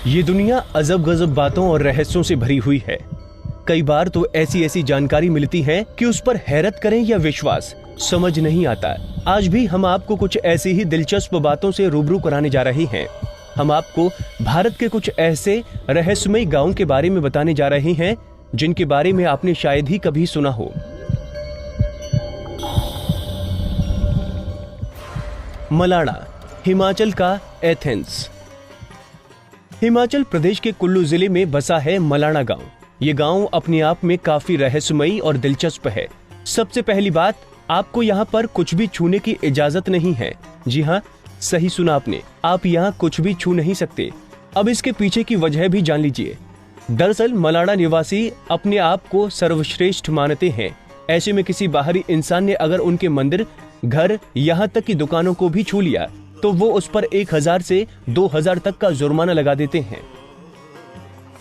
ये दुनिया अजब गजब बातों और रहस्यों से भरी हुई है। कई बार तो ऐसी ऐसी जानकारी मिलती है कि उस पर हैरत करें या विश्वास समझ नहीं आता। आज भी हम आपको कुछ ऐसी ही दिलचस्प बातों से रूबरू कराने जा रहे हैं। हम आपको भारत के कुछ ऐसे रहस्यमय गांवों के बारे में बताने जा रहे हैं जिनके बारे में आपने शायद ही कभी सुना हो। मलाणा, हिमाचल का एथेंस। हिमाचल प्रदेश के कुल्लू जिले में बसा है मलाणा गांव। ये गांव अपने आप में काफी रहस्यमयी और दिलचस्प है। सबसे पहली बात, आपको यहाँ पर कुछ भी छूने की इजाजत नहीं है। जी हाँ, सही सुना आपने, आप यहाँ कुछ भी छू नहीं सकते। अब इसके पीछे की वजह भी जान लीजिए। दरअसल मलाणा निवासी अपने आप को सर्वश्रेष्ठ मानते हैं। ऐसे में किसी बाहरी इंसान ने अगर उनके मंदिर, घर, यहाँ तक की दुकानों को भी छू लिया तो वो उस पर 1000 से 2000 तक का जुर्माना लगा देते हैं।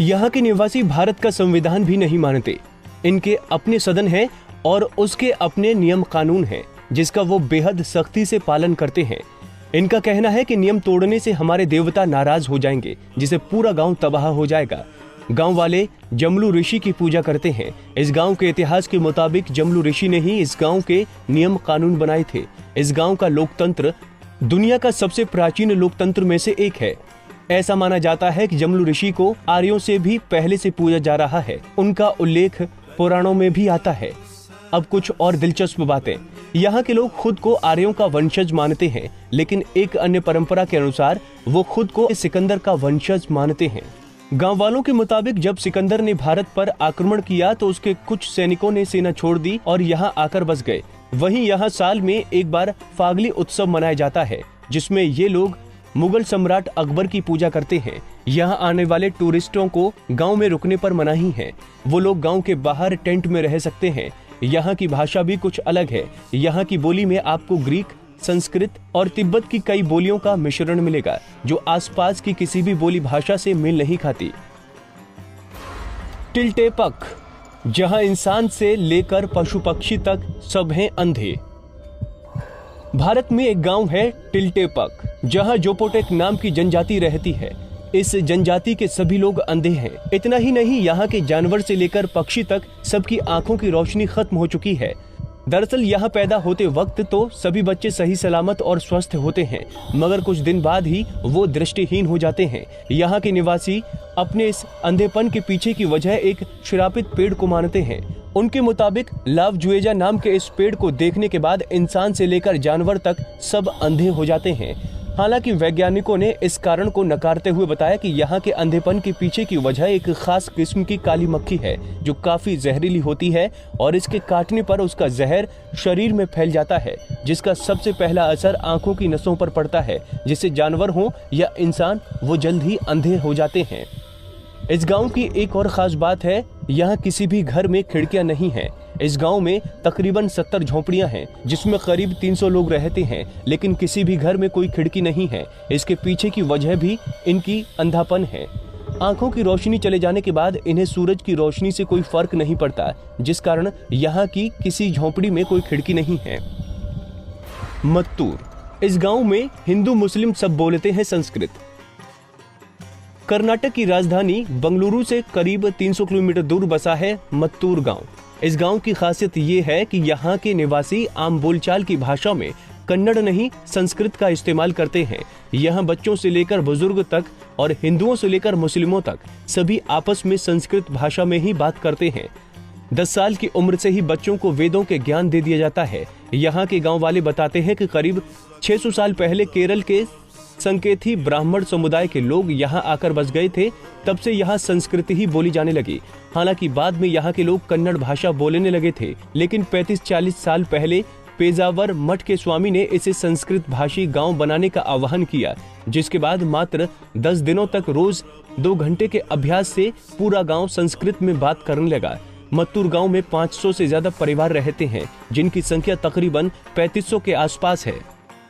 यहाँ के निवासी भारत का संविधान भी नहीं मानते। इनके अपने सदन है और उसके अपने नियम कानून हैं, जिसका वो बेहद सख्ती से पालन करते हैं। इनका कहना है कि नियम तोड़ने से हमारे देवता नाराज हो जाएंगे, जिससे पूरा गांव तबाह हो जाएगा। गांव वाले जमलू ऋषि की पूजा करते हैं। इस गांव के इतिहास के मुताबिक जमलू ऋषि ने ही इस गांव के नियम कानून बनाए थे। इस गांव का लोकतंत्र दुनिया का सबसे प्राचीन लोकतंत्र में से एक है। ऐसा माना जाता है कि जमलू ऋषि को आर्यों से भी पहले से पूजा जा रहा है। उनका उल्लेख पुराणों में भी आता है। अब कुछ और दिलचस्प बातें। यहाँ के लोग खुद को आर्यों का वंशज मानते हैं, लेकिन एक अन्य परंपरा के अनुसार वो खुद को सिकंदर का वंशज मानते हैं। गांव वालों के मुताबिक जब सिकंदर ने भारत पर आक्रमण किया तो उसके कुछ सैनिकों ने सेना छोड़ दी और यहाँ आकर बस गए। वहीं यहाँ साल में एक बार फागली उत्सव मनाया जाता है, जिसमें ये लोग मुगल सम्राट अकबर की पूजा करते हैं। यहाँ आने वाले टूरिस्टों को गांव में रुकने पर मनाही है। वो लोग गांव के बाहर टेंट में रह सकते हैं। यहाँ की भाषा भी कुछ अलग है। यहाँ की बोली में आपको ग्रीक, संस्कृत और तिब्बत की कई बोलियों का मिश्रण मिलेगा, जो आसपास की किसी भी बोली भाषा से मेल नहीं खाती। टिल्टेपक, जहां इंसान से लेकर पशु पक्षी तक सब हैं अंधे। भारत में एक गांव है टिल्टेपक, जहां जोपोटेक नाम की जनजाति रहती है। इस जनजाति के सभी लोग अंधे हैं। इतना ही नहीं, यहाँ के जानवर से लेकर पक्षी तक सबकी आंखों की रोशनी खत्म हो चुकी है। दरअसल यहाँ पैदा होते वक्त तो सभी बच्चे सही सलामत और स्वस्थ होते हैं, मगर कुछ दिन बाद ही वो दृष्टिहीन हो जाते हैं। यहाँ के निवासी अपने इस अंधेपन के पीछे की वजह एक श्रापित पेड़ को मानते हैं। उनके मुताबिक लाव जुएजा नाम के इस पेड़ को देखने के बाद इंसान से लेकर जानवर तक सब अंधे हो जाते हैं। हालांकि वैज्ञानिकों ने इस कारण को नकारते हुए बताया कि यहाँ के अंधेपन के पीछे की वजह एक खास किस्म की काली मक्खी है, जो काफी जहरीली होती है और इसके काटने पर उसका जहर शरीर में फैल जाता है, जिसका सबसे पहला असर आंखों की नसों पर पड़ता है, जिससे जानवर हो या इंसान वो जल्द ही अंधे हो जाते हैं। इस गांव की एक और खास बात है, यहाँ किसी भी घर में खिड़कियां नहीं हैं। इस गांव में तकरीबन 70 झोपड़ियां हैं, जिसमें करीब 300 लोग रहते हैं, लेकिन किसी भी घर में कोई खिड़की नहीं है। इसके पीछे की वजह भी इनकी अंधापन है। आंखों की रोशनी चले जाने के बाद इन्हें सूरज की रोशनी से कोई फर्क नहीं पड़ता, जिस कारण यहाँ की किसी झोपड़ी में कोई खिड़की नहीं है। मत्तूर, इस गाँव में हिंदू मुस्लिम सब बोलते हैं संस्कृत। कर्नाटक की राजधानी बंगलुरु से करीब 300 किलोमीटर दूर बसा है मत्तूर गांव। इस गांव की खासियत ये है कि यहाँ के निवासी आम बोलचाल की भाषा में कन्नड़ नहीं संस्कृत का इस्तेमाल करते हैं। यहाँ बच्चों से लेकर बुजुर्ग तक और हिंदुओं से लेकर मुस्लिमों तक सभी आपस में संस्कृत भाषा में ही बात करते हैं। 10 साल की उम्र से ही बच्चों को वेदों के ज्ञान दे दिया जाता है। यहाँ के गाँव वाले बताते हैं कि करीब 600 साल पहले केरल के संकेथी ब्राह्मण समुदाय के लोग यहाँ आकर बस गए थे। तब से यहाँ संस्कृत ही बोली जाने लगी। हालांकि बाद में यहाँ के लोग कन्नड़ भाषा बोलने लगे थे, लेकिन 35-40 साल पहले पेजावर मठ के स्वामी ने इसे संस्कृत भाषी गांव बनाने का आह्वान किया, जिसके बाद मात्र 10 दिनों तक रोज 2 घंटे के अभ्यास से पूरा गाँव संस्कृत में बात करने लगा। मत्तूर गाँव में 500 से ज्यादा परिवार रहते हैं, जिनकी संख्या तकरीबन 3500 के आसपास है।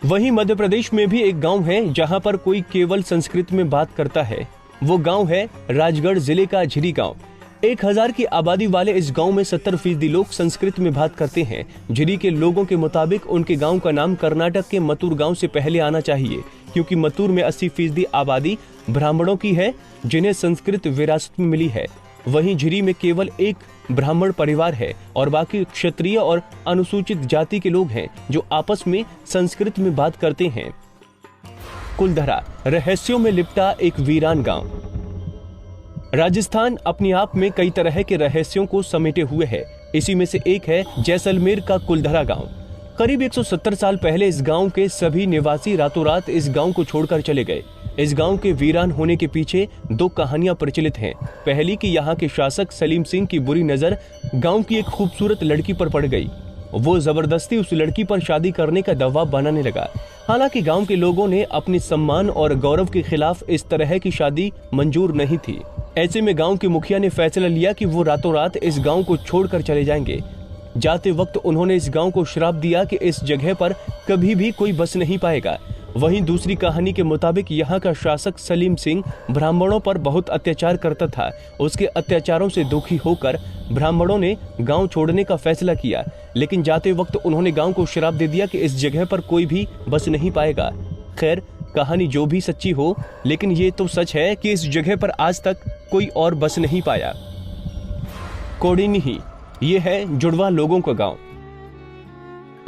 वहीं मध्य प्रदेश में भी एक गांव है जहां पर कोई केवल संस्कृत में बात करता है। वो गांव है राजगढ़ जिले का झिरी गांव। 1000 की आबादी वाले इस गांव में 70% लोग संस्कृत में बात करते हैं। झिरी के लोगों के मुताबिक उनके गांव का नाम कर्नाटक के मत्तूर गांव से पहले आना चाहिए, क्योंकि मत्तूर में 80% आबादी ब्राह्मणों की है जिन्हें संस्कृत विरासत में मिली है। वहीं झिरी में केवल एक ब्राह्मण परिवार है और बाकी क्षत्रिय और अनुसूचित जाति के लोग हैं जो आपस में संस्कृत में बात करते हैं। कुलधरा, रहस्यों में लिपटा एक वीरान गांव। राजस्थान अपने आप में कई तरह के रहस्यों को समेटे हुए है। इसी में से एक है जैसलमेर का कुलधरा गांव। करीब 170 साल पहले इस गांव के सभी निवासी रातों रात इस गांव को छोड़कर चले गए। इस गांव के वीरान होने के पीछे 2 कहानियां प्रचलित हैं। पहली कि यहाँ के शासक सलीम सिंह की बुरी नजर गांव की एक खूबसूरत लड़की पर पड़ गई। वो जबरदस्ती उस लड़की पर शादी करने का दबाव बनाने लगा। हालांकि गांव के लोगों ने अपने सम्मान और गौरव के खिलाफ इस तरह की शादी मंजूर नहीं थी। ऐसे में गांव के मुखिया ने फैसला लिया कि वो रातों रात इस गांव को छोड़कर चले जाएंगे। जाते वक्त उन्होंने इस गांव को श्राप दिया कि इस जगह पर कभी भी कोई बस नहीं पाएगा। वहीं दूसरी कहानी के मुताबिक यहाँ का शासक सलीम सिंह ब्राह्मणों पर बहुत अत्याचार करता था। उसके अत्याचारों से दुखी होकर ब्राह्मणों ने गांव छोड़ने का फैसला किया, लेकिन जाते वक्त उन्होंने गांव को श्राप दे दिया कि इस जगह पर कोई भी बस नहीं पाएगा। खैर, कहानी जो भी सच्ची हो, लेकिन ये तो सच है कि इस जगह पर आज तक कोई और बस नहीं पाया। कोडिन्ही, ये है जुड़वा लोगों का गांव।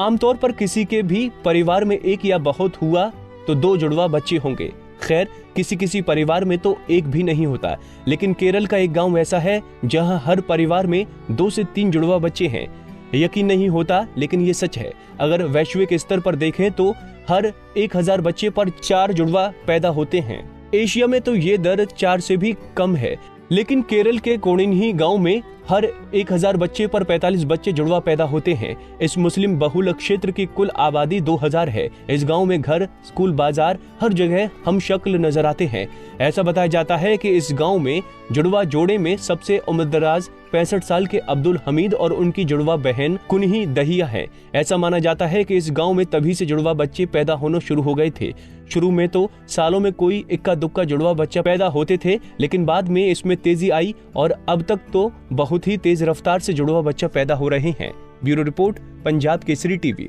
आमतौर पर किसी के भी परिवार में एक या बहुत हुआ तो 2 जुड़वा बच्चे होंगे। खैर, किसी किसी परिवार में तो एक भी नहीं होता, लेकिन केरल का एक गांव ऐसा है जहां हर परिवार में 2 से 3 जुड़वा बच्चे हैं। यकीन नहीं होता, लेकिन ये सच है। अगर वैश्विक स्तर पर देखें तो हर 1000 बच्चे पर 4 जुड़वा पैदा होते हैं। एशिया में तो ये दर 4 से भी कम है, लेकिन केरल के कोडिन्ही गांव में हर 1000 बच्चे पर 45 बच्चे जुड़वा पैदा होते हैं। इस मुस्लिम बहुल क्षेत्र की कुल आबादी 2000 है। इस गांव में घर, स्कूल, बाजार, हर जगह हम शक्ल नजर आते हैं। ऐसा बताया जाता है कि इस गांव में जुड़वा जोड़े में सबसे उम्रदराज 65 साल के अब्दुल हमीद और उनकी जुड़वा बहन कुन्ही दहिया है। ऐसा माना जाता है कि इस गांव में तभी से जुड़वा बच्चे पैदा होना शुरू हो गए थे। शुरू में तो सालों में कोई इक्का दुक्का जुड़वा बच्चा पैदा होते थे, लेकिन बाद में इसमें तेजी आई और अब तक तो बहुत ही तेज रफ्तार से जुड़वा बच्चा पैदा हो रहे हैं। Bureau report, Punjab Kesari TV.